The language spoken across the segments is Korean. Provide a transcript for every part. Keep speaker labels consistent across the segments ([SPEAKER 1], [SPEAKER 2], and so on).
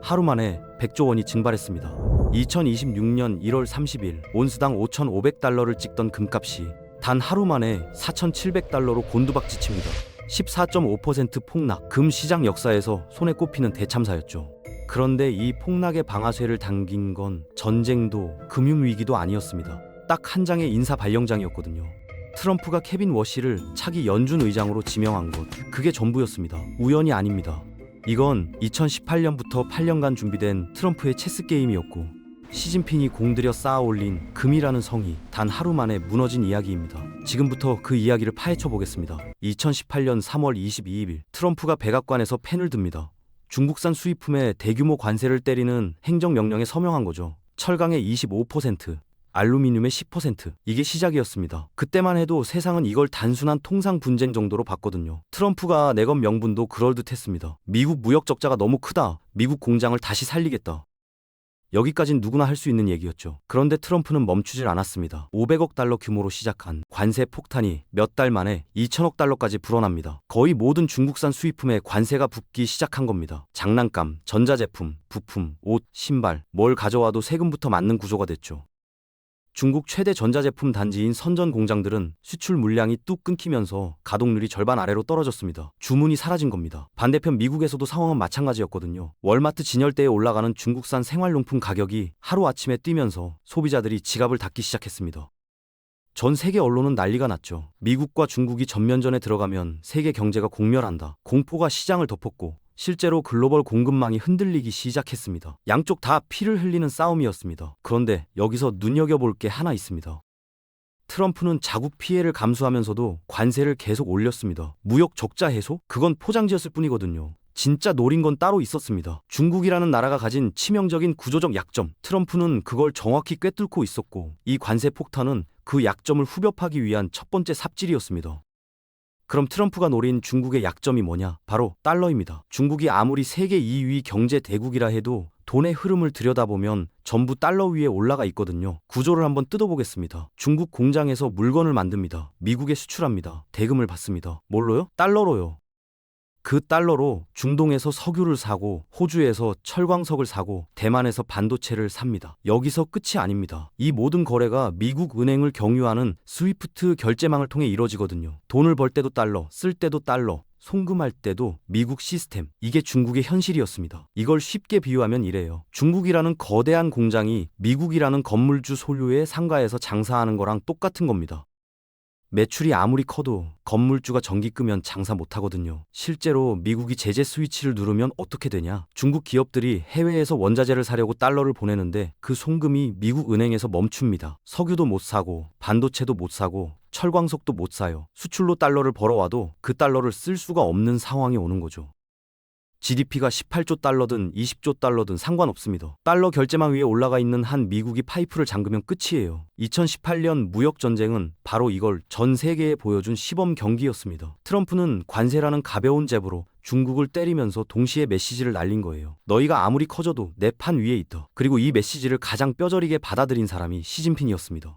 [SPEAKER 1] 하루 만에 100조 원이 증발했습니다. 2026년 1월 30일 온스당 5,500달러를 찍던 금값이 단 하루 만에 4,700달러로 곤두박질칩니다. 14.5% 폭락, 금 시장 역사에서 손에 꼽히는 대참사였죠. 그런데 이 폭락의 방아쇠를 당긴 건 전쟁도 금융위기도 아니었습니다. 딱 한 장의 인사 발령장이었거든요. 트럼프가 케빈 워시를 차기 연준 의장으로 지명한 것, 그게 전부였습니다. 우연이 아닙니다. 이건 2018년부터 8년간 준비된 트럼프의 체스 게임이었고, 시진핑이 공들여 쌓아올린 금이라는 성이 단 하루 만에 무너진 이야기입니다. 지금부터 그 이야기를 파헤쳐 보겠습니다. 2018년 3월 22일 트럼프가 백악관에서 펜을 듭니다. 중국산 수입품에 대규모 관세를 때리는 행정명령에 서명한 거죠. 철강의 25%, 알루미늄의 10%, 이게 시작이었습니다. 그때만 해도 세상은 이걸 단순한 통상 분쟁 정도로 봤거든요. 트럼프가 내건 명분도 그럴듯했습니다. 미국 무역 적자가 너무 크다. 미국 공장을 다시 살리겠다. 여기까진 누구나 할 수 있는 얘기였죠. 그런데 트럼프는 멈추질 않았습니다. 500억 달러 규모로 시작한 관세 폭탄이 몇 달 만에 2천억 달러까지 불어납니다. 거의 모든 중국산 수입품에 관세가 붙기 시작한 겁니다. 장난감, 전자제품, 부품, 옷, 신발, 뭘 가져와도 세금부터 맞는 구조가 됐죠. 중국 최대 전자제품 단지인 선전 공장들은 수출 물량이 뚝 끊기면서 가동률이 절반 아래로 떨어졌습니다. 주문이 사라진 겁니다. 반대편 미국에서도 상황은 마찬가지였거든요. 월마트 진열대에 올라가는 중국산 생활용품 가격이 하루아침에 뛰면서 소비자들이 지갑을 닫기 시작했습니다. 전 세계 언론은 난리가 났죠. 미국과 중국이 전면전에 들어가면 세계 경제가 공멸한다. 공포가 시장을 덮었고 실제로 글로벌 공급망이 흔들리기 시작했습니다. 양쪽 다 피를 흘리는 싸움이었습니다. 그런데 여기서 눈여겨볼 게 하나 있습니다. 트럼프는 자국 피해를 감수하면서도 관세를 계속 올렸습니다. 무역 적자 해소? 그건 포장지였을 뿐이거든요. 진짜 노린 건 따로 있었습니다. 중국이라는 나라가 가진 치명적인 구조적 약점, 트럼프는 그걸 정확히 꿰뚫고 있었고, 이 관세 폭탄은 그 약점을 후벼파기 위한 첫 번째 삽질이었습니다. 그럼 트럼프가 노린 중국의 약점이 뭐냐? 바로 달러입니다. 중국이 아무리 세계 2위 경제 대국이라 해도 돈의 흐름을 들여다보면 전부 달러 위에 올라가 있거든요. 구조를 한번 뜯어보겠습니다. 중국 공장에서 물건을 만듭니다. 미국에 수출합니다. 대금을 받습니다. 뭘로요? 달러로요. 그 달러로 중동에서 석유를 사고 호주에서 철광석을 사고 대만에서 반도체를 삽니다. 여기서 끝이 아닙니다. 이 모든 거래가 미국 은행을 경유하는 스위프트 결제망을 통해 이루어지거든요. 돈을 벌 때도 달러, 쓸 때도 달러, 송금할 때도 미국 시스템. 이게 중국의 현실이었습니다. 이걸 쉽게 비유하면 이래요. 중국이라는 거대한 공장이 미국이라는 건물주 소유의 상가에서 장사하는 거랑 똑같은 겁니다. 매출이 아무리 커도 건물주가 전기 끄면 장사 못하거든요. 실제로 미국이 제재 스위치를 누르면 어떻게 되냐? 중국 기업들이 해외에서 원자재를 사려고 달러를 보내는데 그 송금이 미국 은행에서 멈춥니다. 석유도 못 사고 반도체도 못 사고 철광석도 못 사요. 수출로 달러를 벌어와도 그 달러를 쓸 수가 없는 상황이 오는 거죠. GDP가 18조 달러든 20조 달러든 상관없습니다. 달러 결제망 위에 올라가 있는 한 미국이 파이프를 잠그면 끝이에요. 2018년 무역전쟁은 바로 이걸 전 세계에 보여준 시범 경기였습니다. 트럼프는 관세라는 가벼운 잽으로 중국을 때리면서 동시에 메시지를 날린 거예요. 너희가 아무리 커져도 내 판 위에 있다. 그리고 이 메시지를 가장 뼈저리게 받아들인 사람이 시진핑이었습니다.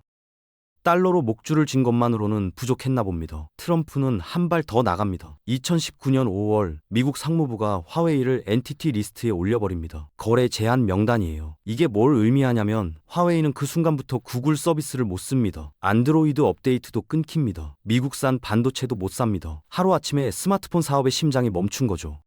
[SPEAKER 1] 달러로 목줄을 쥔 것만으로는 부족했나 봅니다. 트럼프는 한 발 더 나갑니다. 2019년 5월 미국 상무부가 화웨이를 엔티티 리스트에 올려버립니다. 거래 제한 명단이에요. 이게 뭘 의미하냐면 화웨이는 그 순간부터 구글 서비스를 못 씁니다. 안드로이드 업데이트도 끊깁니다. 미국산 반도체도 못 삽니다. 하루아침에 스마트폰 사업의 심장이 멈춘 거죠.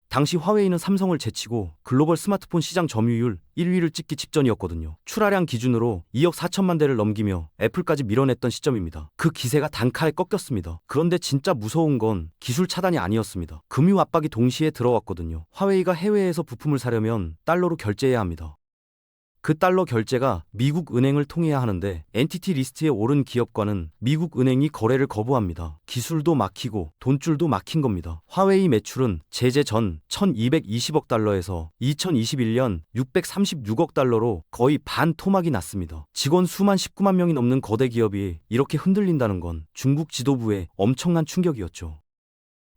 [SPEAKER 1] 당시 화웨이는 삼성을 제치고 글로벌 스마트폰 시장 점유율 1위를 찍기 직전이었거든요. 출하량 기준으로 2억 4천만 대를 넘기며 애플까지 밀어냈던 시점입니다. 그 기세가 단칼에 꺾였습니다. 그런데 진짜 무서운 건 기술 차단이 아니었습니다. 금융 압박이 동시에 들어왔거든요. 화웨이가 해외에서 부품을 사려면 달러로 결제해야 합니다. 그 달러 결제가 미국 은행을 통해야 하는데 엔티티 리스트에 오른 기업과는 미국 은행이 거래를 거부합니다. 기술도 막히고 돈줄도 막힌 겁니다. 화웨이 매출은 제재 전 1220억 달러에서 2021년 636억 달러로 거의 반 토막이 났습니다. 직원 수만 19만 명이 넘는 거대 기업이 이렇게 흔들린다는 건 중국 지도부에 엄청난 충격이었죠.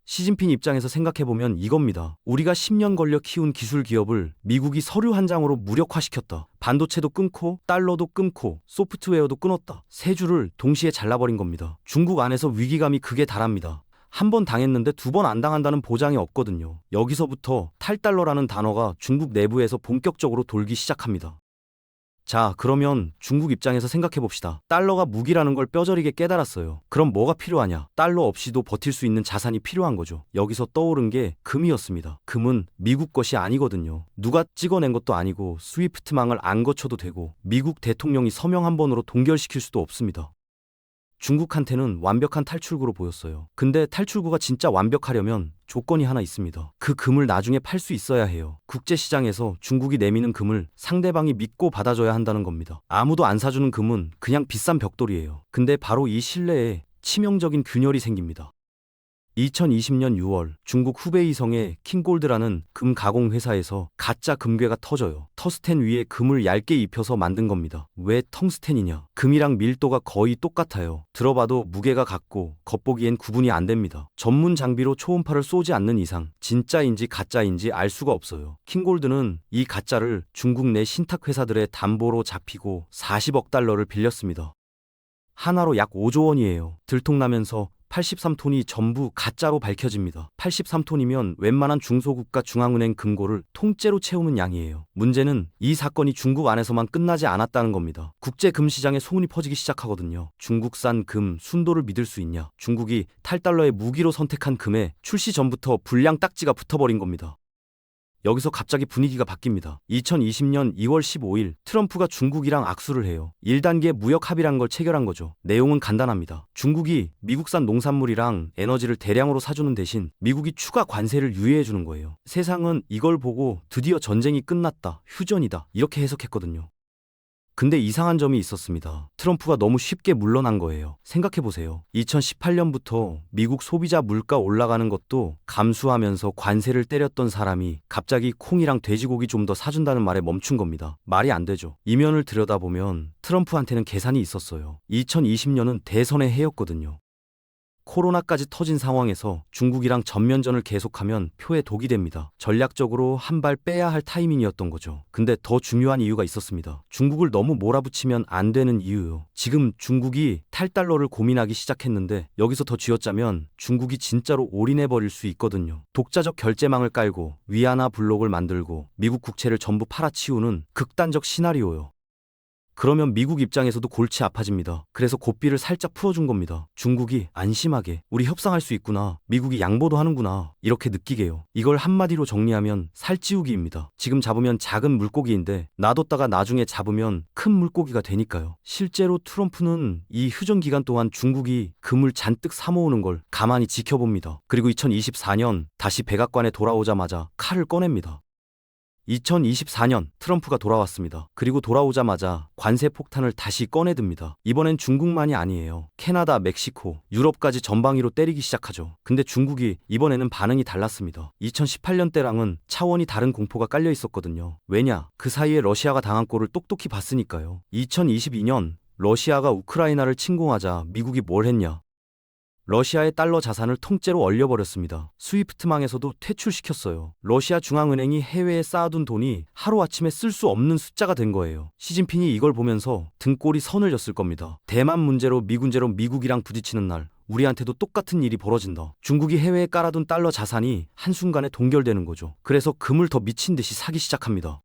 [SPEAKER 1] 시진핑 입장에서 생각해보면 이겁니다. 우리가 10년 걸려 키운 기술 기업을 미국이 서류 한 장으로 무력화시켰다. 반도체도 끊고 달러도 끊고 소프트웨어도 끊었다. 세 줄을 동시에 잘라버린 겁니다. 중국 안에서 위기감이 극에 달합니다. 한 번 당했는데 두 번 안 당한다는 보장이 없거든요. 여기서부터 탈달러라는 단어가 중국 내부에서 본격적으로 돌기 시작합니다. 자, 그러면 중국 입장에서 생각해 봅시다. 달러가 무기라는 걸 뼈저리게 깨달았어요. 그럼 뭐가 필요하냐? 달러 없이도 버틸 수 있는 자산이 필요한 거죠. 여기서 떠오른 게 금이었습니다. 금은 미국 것이 아니거든요. 누가 찍어낸 것도 아니고 스위프트망을 안 거쳐도 되고 미국 대통령이 서명 한 번으로 동결시킬 수도 없습니다. 중국한테는 완벽한 탈출구로 보였어요. 근데 탈출구가 진짜 완벽하려면 조건이 하나 있습니다. 그 금을 나중에 팔 수 있어야 해요. 국제시장에서 중국이 내미는 금을 상대방이 믿고 받아줘야 한다는 겁니다. 아무도 안 사주는 금은 그냥 비싼 벽돌이에요. 근데 바로 이 신뢰에 치명적인 균열이 생깁니다. 2020년 6월 중국 후베이성의 킹골드라는 금 가공 회사에서 가짜 금괴가 터져요. 터스텐 위에 금을 얇게 입혀서 만든 겁니다. 왜 텅스텐이냐? 금이랑 밀도가 거의 똑같아요. 들어봐도 무게가 같고 겉보기엔 구분이 안 됩니다. 전문 장비로 초음파를 쏘지 않는 이상 진짜인지 가짜인지 알 수가 없어요. 킹골드는 이 가짜를 중국 내 신탁 회사들의 담보로 잡히고 40억 달러를 빌렸습니다. 하나로 약 5조 원이에요. 들통나면서 83톤이 전부 가짜로 밝혀집니다. 83톤이면 웬만한 중소국가 중앙은행 금고를 통째로 채우는 양이에요. 문제는 이 사건이 중국 안에서만 끝나지 않았다는 겁니다. 국제 금 시장에 소문이 퍼지기 시작하거든요. 중국산 금 순도를 믿을 수 있냐? 중국이 탈달러의 무기로 선택한 금에 출시 전부터 불량 딱지가 붙어버린 겁니다. 여기서 갑자기 분위기가 바뀝니다. 2020년 2월 15일 트럼프가 중국이랑 악수를 해요. 1단계 무역 합의란 걸 체결한 거죠. 내용은 간단합니다. 중국이 미국산 농산물이랑 에너지를 대량으로 사주는 대신 미국이 추가 관세를 유예해 주는 거예요. 세상은 이걸 보고 드디어 전쟁이 끝났다, 휴전이다 이렇게 해석했거든요. 근데 이상한 점이 있었습니다. 트럼프가 너무 쉽게 물러난 거예요. 생각해보세요. 2018년부터 미국 소비자 물가 올라가는 것도 감수하면서 관세를 때렸던 사람이 갑자기 콩이랑 돼지고기 좀 더 사준다는 말에 멈춘 겁니다. 말이 안 되죠. 이면을 들여다보면 트럼프한테는 계산이 있었어요. 2020년은 대선의 해였거든요. 코로나까지 터진 상황에서 중국이랑 전면전을 계속하면 표에 독이 됩니다. 전략적으로 한 발 빼야 할 타이밍이었던 거죠. 근데 더 중요한 이유가 있었습니다. 중국을 너무 몰아붙이면 안 되는 이유요. 지금 중국이 탈달러를 고민하기 시작했는데 여기서 더 쥐어짜면 중국이 진짜로 올인해버릴 수 있거든요. 독자적 결제망을 깔고 위안화 블록을 만들고 미국 국채를 전부 팔아치우는 극단적 시나리오요. 그러면 미국 입장에서도 골치 아파집니다. 그래서 고삐를 살짝 풀어준 겁니다. 중국이 안심하게 우리 협상할 수 있구나. 미국이 양보도 하는구나. 이렇게 느끼게요. 이걸 한마디로 정리하면 살찌우기입니다. 지금 잡으면 작은 물고기인데 놔뒀다가 나중에 잡으면 큰 물고기가 되니까요. 실제로 트럼프는 이 휴전 기간 동안 중국이 금을 잔뜩 사모으는 걸 가만히 지켜봅니다. 그리고 2024년 다시 백악관에 돌아오자마자 칼을 꺼냅니다. 2024년 트럼프가 돌아왔습니다. 그리고 돌아오자마자 관세 폭탄을 다시 꺼내듭니다. 이번엔 중국만이 아니에요. 캐나다, 멕시코, 유럽까지 전방위로 때리기 시작하죠. 근데 중국이 이번에는 반응이 달랐습니다. 2018년 때랑은 차원이 다른 공포가 깔려 있었거든요. 왜냐? 그 사이에 러시아가 당한 꼴을 똑똑히 봤으니까요. 2022년 러시아가 우크라이나를 침공하자 미국이 뭘 했냐? 러시아의 달러 자산을 통째로 얼려버렸습니다. 스위프트망에서도 퇴출시켰어요. 러시아 중앙은행이 해외에 쌓아둔 돈이 하루아침에 쓸 수 없는 숫자가 된 거예요. 시진핑이 이걸 보면서 등골이 서늘렸을 겁니다. 대만 문제로 미군제로 미국이랑 부딪히는 날 우리한테도 똑같은 일이 벌어진다. 중국이 해외에 깔아둔 달러 자산이 한순간에 동결되는 거죠. 그래서 금을 더 미친 듯이 사기 시작합니다.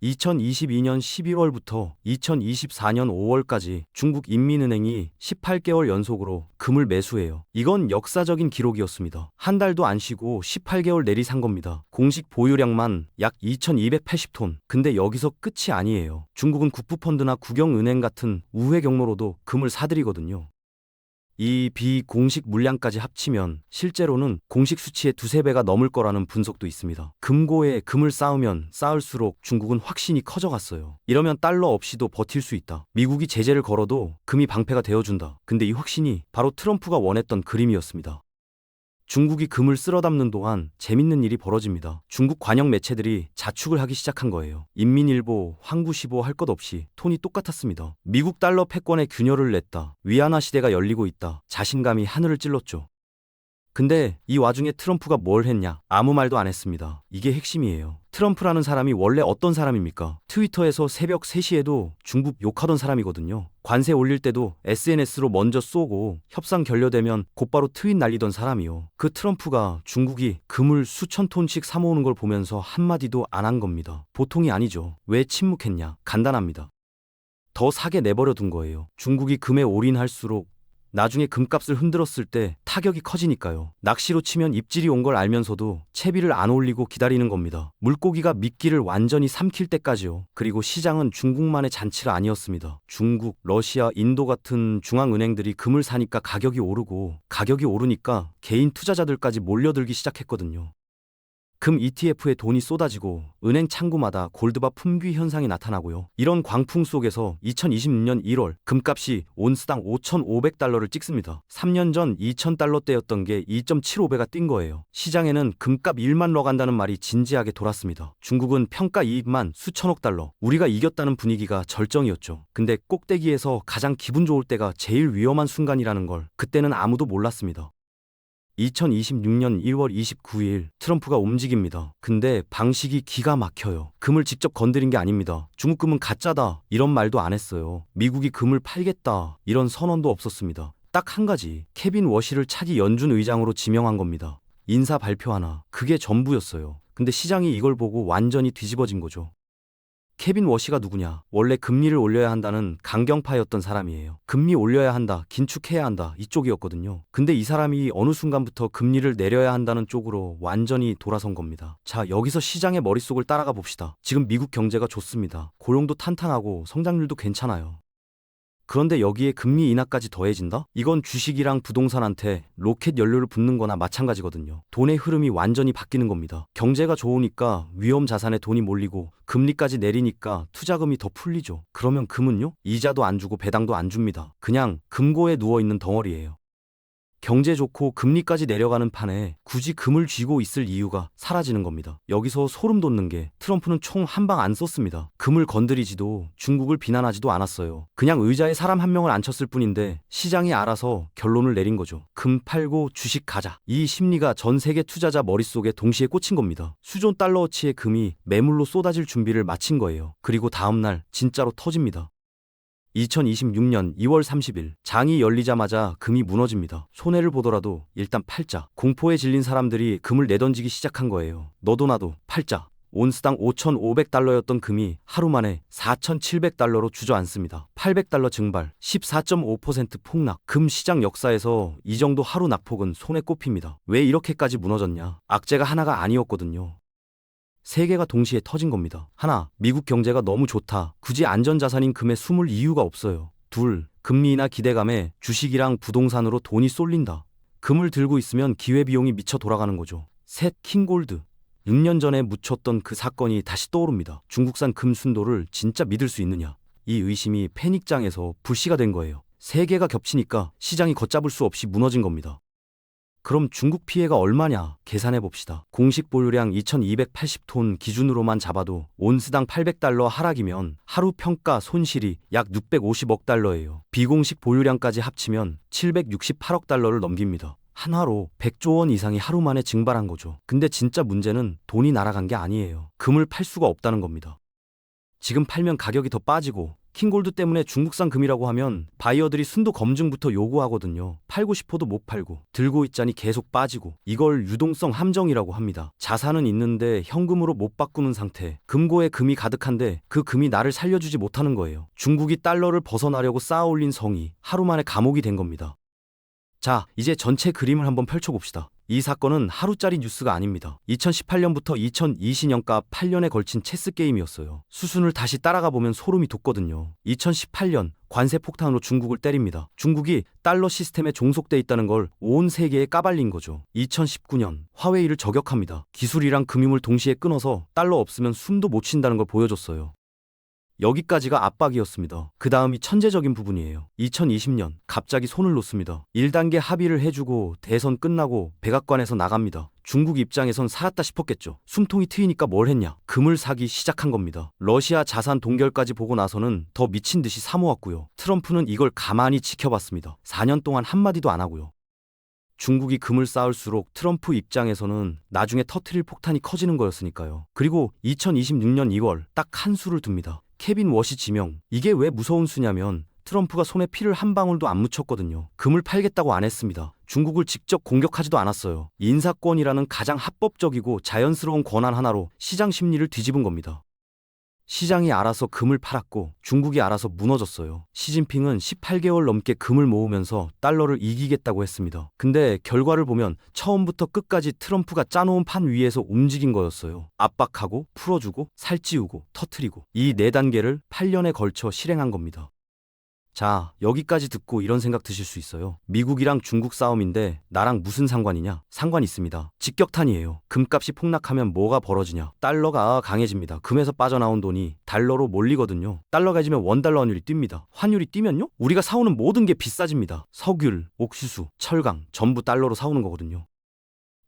[SPEAKER 1] 2022년 12월부터 2024년 5월까지 중국 인민은행이 18개월 연속으로 금을 매수해요. 이건 역사적인 기록이었습니다. 한 달도 안 쉬고 18개월 내리 산 겁니다. 공식 보유량만 약 2280톤. 근데 여기서 끝이 아니에요. 중국은 국부펀드나 국영은행 같은 우회 경로로도 금을 사들이거든요. 이 비공식 물량까지 합치면 실제로는 공식 수치의 두세 배가 넘을 거라는 분석도 있습니다. 금고에 금을 쌓으면 쌓을수록 중국은 확신이 커져갔어요. 이러면 달러 없이도 버틸 수 있다. 미국이 제재를 걸어도 금이 방패가 되어준다. 근데 이 확신이 바로 트럼프가 원했던 그림이었습니다. 중국이 금을 쓸어 담는 동안 재밌는 일이 벌어집니다. 중국 관영 매체들이 자축을 하기 시작한 거예요. 인민일보, 황구시보 할 것 없이 톤이 똑같았습니다. 미국 달러 패권에 균열을 냈다. 위안화 시대가 열리고 있다. 자신감이 하늘을 찔렀죠. 근데 이 와중에 트럼프가 뭘 했냐? 아무 말도 안 했습니다. 이게 핵심이에요. 트럼프라는 사람이 원래 어떤 사람입니까? 트위터에서 새벽 3시에도 중국 욕하던 사람이거든요. 관세 올릴 때도 SNS로 먼저 쏘고 협상 결렬되면 곧바로 트윗 날리던 사람이요. 그 트럼프가 중국이 금을 수천 톤씩 사모으는 걸 보면서 한마디도 안 한 겁니다. 보통이 아니죠. 왜 침묵했냐? 간단합니다. 더 사게 내버려 둔 거예요. 중국이 금에 올인할수록 나중에 금값을 흔들었을 때 타격이 커지니까요. 낚시로 치면 입질이 온 걸 알면서도 채비를 안 올리고 기다리는 겁니다. 물고기가 미끼를 완전히 삼킬 때까지요. 그리고 시장은 중국만의 잔치가 아니었습니다. 중국, 러시아, 인도 같은 중앙은행들이 금을 사니까 가격이 오르고, 가격이 오르니까 개인 투자자들까지 몰려들기 시작했거든요. 금 ETF에 돈이 쏟아지고 은행 창구마다 골드바 품귀 현상이 나타나고요. 이런 광풍 속에서 2026년 1월 금값이 온스당 5,500달러를 찍습니다. 3년 전 2,000달러대였던 게 2.75배가 뛴 거예요. 시장에는 금값 1만 러 간다는 말이 진지하게 돌았습니다. 중국은 평가 이익만 수천억 달러, 우리가 이겼다는 분위기가 절정이었죠. 근데 꼭대기에서 가장 기분 좋을 때가 제일 위험한 순간이라는 걸 그때는 아무도 몰랐습니다. 2026년 1월 29일 트럼프가 움직입니다. 근데 방식이 기가 막혀요. 금을 직접 건드린 게 아닙니다. 중국 금은 가짜다 이런 말도 안 했어요. 미국이 금을 팔겠다 이런 선언도 없었습니다. 딱 한 가지, 케빈 워시를 차기 연준 의장으로 지명한 겁니다. 인사 발표 하나, 그게 전부였어요. 근데 시장이 이걸 보고 완전히 뒤집어진 거죠. 케빈 워시가 누구냐? 원래 금리를 올려야 한다는 강경파였던 사람이에요. 금리 올려야 한다, 긴축해야 한다 이쪽이었거든요. 근데 이 사람이 어느 순간부터 금리를 내려야 한다는 쪽으로 완전히 돌아선 겁니다. 자, 여기서 시장의 머릿속을 따라가 봅시다. 지금 미국 경제가 좋습니다. 고용도 탄탄하고 성장률도 괜찮아요. 그런데 여기에 금리 인하까지 더해진다? 이건 주식이랑 부동산한테 로켓 연료를 붓는 거나 마찬가지거든요. 돈의 흐름이 완전히 바뀌는 겁니다. 경제가 좋으니까 위험 자산에 돈이 몰리고 금리까지 내리니까 투자금이 더 풀리죠. 그러면 금은요? 이자도 안 주고 배당도 안 줍니다. 그냥 금고에 누워있는 덩어리예요. 경제 좋고 금리까지 내려가는 판에 굳이 금을 쥐고 있을 이유가 사라지는 겁니다. 여기서 소름 돋는 게 트럼프는 총 한 방 안 썼습니다. 금을 건드리지도 중국을 비난하지도 않았어요. 그냥 의자에 사람 한 명을 앉혔을 뿐인데 시장이 알아서 결론을 내린 거죠. 금 팔고 주식 가자. 이 심리가 전 세계 투자자 머릿속에 동시에 꽂힌 겁니다. 수조 달러어치의 금이 매물로 쏟아질 준비를 마친 거예요. 그리고 다음날 진짜로 터집니다. 2026년 2월 30일 장이 열리자마자 금이 무너집니다. 손해를 보더라도 일단 팔자. 공포에 질린 사람들이 금을 내던지기 시작한 거예요. 너도 나도 팔자. 온스당 5,500달러였던 금이 하루 만에 4,700달러로 주저앉습니다. 800달러 증발, 14.5% 폭락. 금 시장 역사에서 이 정도 하루 낙폭은 손에 꼽힙니다. 왜 이렇게까지 무너졌냐? 악재가 하나가 아니었거든요. 세 개가 동시에 터진 겁니다. 하나, 미국 경제가 너무 좋다. 굳이 안전자산인 금에 숨을 이유가 없어요. 둘, 금리 인하 기대감에 주식이랑 부동산으로 돈이 쏠린다. 금을 들고 있으면 기회비용이 미쳐 돌아가는 거죠. 셋, 킹골드. 6년 전에 묻혔던 그 사건이 다시 떠오릅니다. 중국산 금 순도를 진짜 믿을 수 있느냐? 이 의심이 패닉장에서 불씨가 된 거예요. 세 개가 겹치니까 시장이 걷잡을 수 없이 무너진 겁니다. 그럼 중국 피해가 얼마냐 계산해 봅시다. 공식 보유량 2280톤 기준으로만 잡아도 온스당 800달러 하락이면 하루 평가 손실이 약 650억 달러예요. 비공식 보유량까지 합치면 768억 달러를 넘깁니다. 한화로 100조 원 이상이 하루 만에 증발한 거죠. 근데 진짜 문제는 돈이 날아간 게 아니에요. 금을 팔 수가 없다는 겁니다. 지금 팔면 가격이 더 빠지고 킹골드 때문에 중국산 금이라고 하면 바이어들이 순도 검증부터 요구하거든요. 팔고 싶어도 못 팔고 들고 있자니 계속 빠지고 이걸 유동성 함정이라고 합니다. 자산은 있는데 현금으로 못 바꾸는 상태. 금고에 금이 가득한데 그 금이 나를 살려주지 못하는 거예요. 중국이 달러를 벗어나려고 쌓아올린 성이 하루 만에 감옥이 된 겁니다. 자, 이제 전체 그림을 한번 펼쳐봅시다. 이 사건은 하루짜리 뉴스가 아닙니다. 2018년부터 2020년까 8년에 걸친 체스 게임이었어요. 수순을 다시 따라가 보면 소름이 돋거든요. 2018년 관세 폭탄으로 중국을 때립니다. 중국이 달러 시스템에 종속돼 있다는 걸 온 세계에 까발린 거죠. 2019년 화웨이를 저격합니다. 기술이랑 금융을 동시에 끊어서 달러 없으면 숨도 못 쉰다는 걸 보여줬어요. 여기까지가 압박이었습니다. 그 다음이 천재적인 부분이에요. 2020년 갑자기 손을 놓습니다. 1단계 합의를 해주고 대선 끝나고 백악관에서 나갑니다. 중국 입장에선 살았다 싶었겠죠. 숨통이 트이니까 뭘 했냐? 금을 사기 시작한 겁니다. 러시아 자산 동결까지 보고 나서는 더 미친 듯이 사모았고요. 트럼프는 이걸 가만히 지켜봤습니다. 4년 동안 한마디도 안 하고요. 중국이 금을 쌓을수록 트럼프 입장에서는 나중에 터트릴 폭탄이 커지는 거였으니까요. 그리고 2026년 2월 딱 한 수를 둡니다. 케빈 워시 지명. 이게 왜 무서운 수냐면 트럼프가 손에 피를 한 방울도 안 묻혔거든요. 금을 팔겠다고 안 했습니다. 중국을 직접 공격하지도 않았어요. 인사권이라는 가장 합법적이고 자연스러운 권한 하나로 시장 심리를 뒤집은 겁니다. 시장이 알아서 금을 팔았고 중국이 알아서 무너졌어요. 시진핑은 18개월 넘게 금을 모으면서 달러를 이기겠다고 했습니다. 근데 결과를 보면 처음부터 끝까지 트럼프가 짜놓은 판 위에서 움직인 거였어요. 압박하고 풀어주고 살찌우고 터트리고 이 4단계를 8년에 걸쳐 실행한 겁니다. 자, 여기까지 듣고 이런 생각 드실 수 있어요. 미국이랑 중국 싸움인데 나랑 무슨 상관이냐? 상관 있습니다. 직격탄이에요. 금값이 폭락하면 뭐가 벌어지냐? 달러가 강해집니다. 금에서 빠져나온 돈이 달러로 몰리거든요. 달러가 해지면 원달러 환율이 뜁니다. 환율이 뛰면요? 우리가 사오는 모든 게 비싸집니다. 석유, 옥수수, 철강 전부 달러로 사오는 거거든요.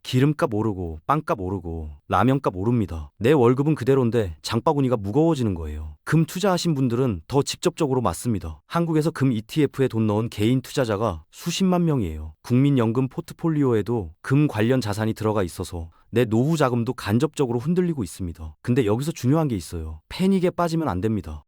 [SPEAKER 1] 기름값 오르고 빵값 오르고 라면값 오릅니다. 내 월급은 그대로인데 장바구니가 무거워지는 거예요. 금 투자하신 분들은 더 직접적으로 맞습니다. 한국에서 금 ETF에 돈 넣은 개인 투자자가 수십만 명이에요. 국민연금 포트폴리오에도 금 관련 자산이 들어가 있어서 내 노후 자금도 간접적으로 흔들리고 있습니다. 근데 여기서 중요한 게 있어요. 패닉에 빠지면 안 됩니다.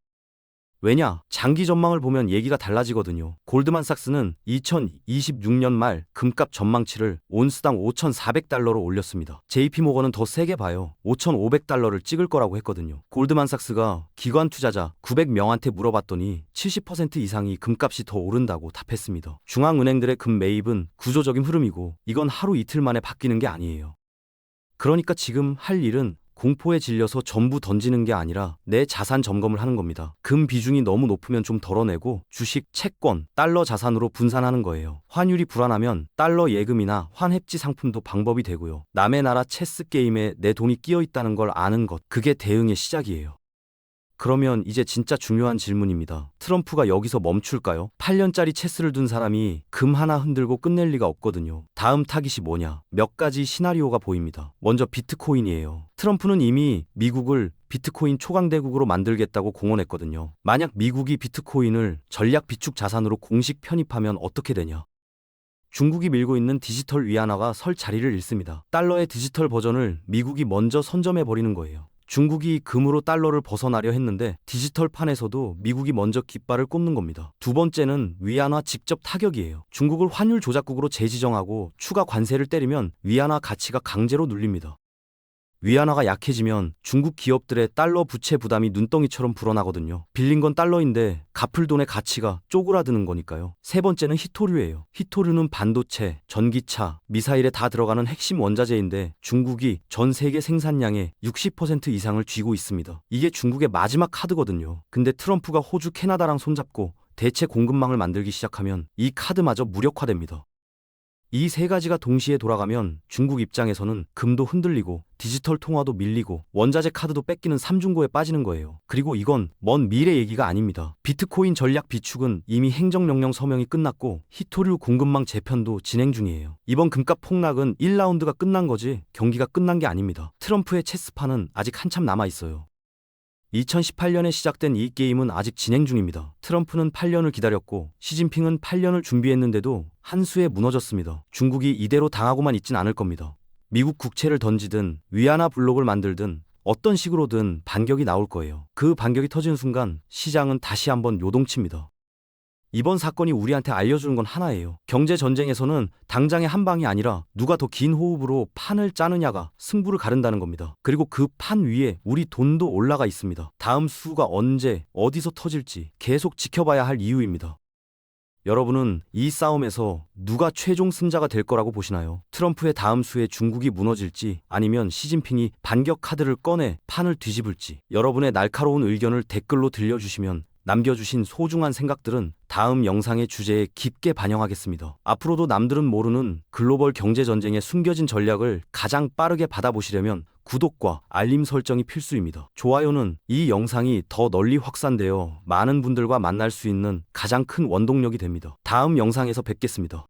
[SPEAKER 1] 왜냐? 장기 전망을 보면 얘기가 달라지거든요. 골드만삭스는 2026년 말 금값 전망치를 온스당 5,400달러로 올렸습니다. JP모건은 더 세게 봐요. 5,500달러를 찍을 거라고 했거든요. 골드만삭스가 기관 투자자 900명한테 물어봤더니 70% 이상이 금값이 더 오른다고 답했습니다. 중앙은행들의 금 매입은 구조적인 흐름이고 이건 하루 이틀 만에 바뀌는 게 아니에요. 그러니까 지금 할 일은 공포에 질려서 전부 던지는 게 아니라 내 자산 점검을 하는 겁니다. 금 비중이 너무 높으면 좀 덜어내고 주식, 채권, 달러 자산으로 분산하는 거예요. 환율이 불안하면 달러 예금이나 환해지 상품도 방법이 되고요. 남의 나라 체스 게임에 내 돈이 끼어 있다는 걸 아는 것, 그게 대응의 시작이에요. 그러면 이제 진짜 중요한 질문입니다. 트럼프가 여기서 멈출까요? 8년짜리 체스를 둔 사람이 금 하나 흔들고 끝낼 리가 없거든요. 다음 타깃이 뭐냐? 몇 가지 시나리오가 보입니다. 먼저 비트코인이에요. 트럼프는 이미 미국을 비트코인 초강대국으로 만들겠다고 공언했거든요. 만약 미국이 비트코인을 전략 비축 자산으로 공식 편입하면 어떻게 되냐? 중국이 밀고 있는 디지털 위안화가 설 자리를 잃습니다. 달러의 디지털 버전을 미국이 먼저 선점해버리는 거예요. 중국이 금으로 달러를 벗어나려 했는데 디지털판에서도 미국이 먼저 깃발을 꽂는 겁니다. 두 번째는 위안화 직접 타격이에요. 중국을 환율 조작국으로 재지정하고 추가 관세를 때리면 위안화 가치가 강제로 눌립니다. 위안화가 약해지면 중국 기업들의 달러 부채 부담이 눈덩이처럼 불어나거든요. 빌린 건 달러인데 갚을 돈의 가치가 쪼그라드는 거니까요. 세 번째는 히토류예요. 히토류는 반도체, 전기차, 미사일에 다 들어가는 핵심 원자재인데 중국이 전 세계 생산량의 60% 이상을 쥐고 있습니다. 이게 중국의 마지막 카드거든요. 근데 트럼프가 호주, 캐나다랑 손잡고 대체 공급망을 만들기 시작하면 이 카드마저 무력화됩니다. 이 세 가지가 동시에 돌아가면 중국 입장에서는 금도 흔들리고 디지털 통화도 밀리고 원자재 카드도 뺏기는 삼중고에 빠지는 거예요. 그리고 이건 먼 미래 얘기가 아닙니다. 비트코인 전략 비축은 이미 행정명령 서명이 끝났고 히토류 공급망 재편도 진행 중이에요. 이번 금값 폭락은 1라운드가 끝난 거지 경기가 끝난 게 아닙니다. 트럼프의 체스판은 아직 한참 남아 있어요. 2018년에 시작된 이 게임은 아직 진행 중입니다. 트럼프는 8년을 기다렸고 시진핑은 8년을 준비했는데도 한 수에 무너졌습니다. 중국이 이대로 당하고만 있진 않을 겁니다. 미국 국채를 던지든 위안화 블록을 만들든 어떤 식으로든 반격이 나올 거예요. 그 반격이 터지는 순간 시장은 다시 한번 요동칩니다. 이번 사건이 우리한테 알려주는 건 하나예요. 경제 전쟁에서는 당장의 한 방이 아니라 누가 더 긴 호흡으로 판을 짜느냐가 승부를 가른다는 겁니다. 그리고 그 판 위에 우리 돈도 올라가 있습니다. 다음 수가 언제 어디서 터질지 계속 지켜봐야 할 이유입니다. 여러분은 이 싸움에서 누가 최종 승자가 될 거라고 보시나요? 트럼프의 다음 수에 중국이 무너질지 아니면 시진핑이 반격 카드를 꺼내 판을 뒤집을지 여러분의 날카로운 의견을 댓글로 들려주시면 남겨주신 소중한 생각들은 다음 영상의 주제에 깊게 반영하겠습니다. 앞으로도 남들은 모르는 글로벌 경제전쟁의 숨겨진 전략을 가장 빠르게 받아보시려면 구독과 알림 설정이 필수입니다. 좋아요는 이 영상이 더 널리 확산되어 많은 분들과 만날 수 있는 가장 큰 원동력이 됩니다. 다음 영상에서 뵙겠습니다.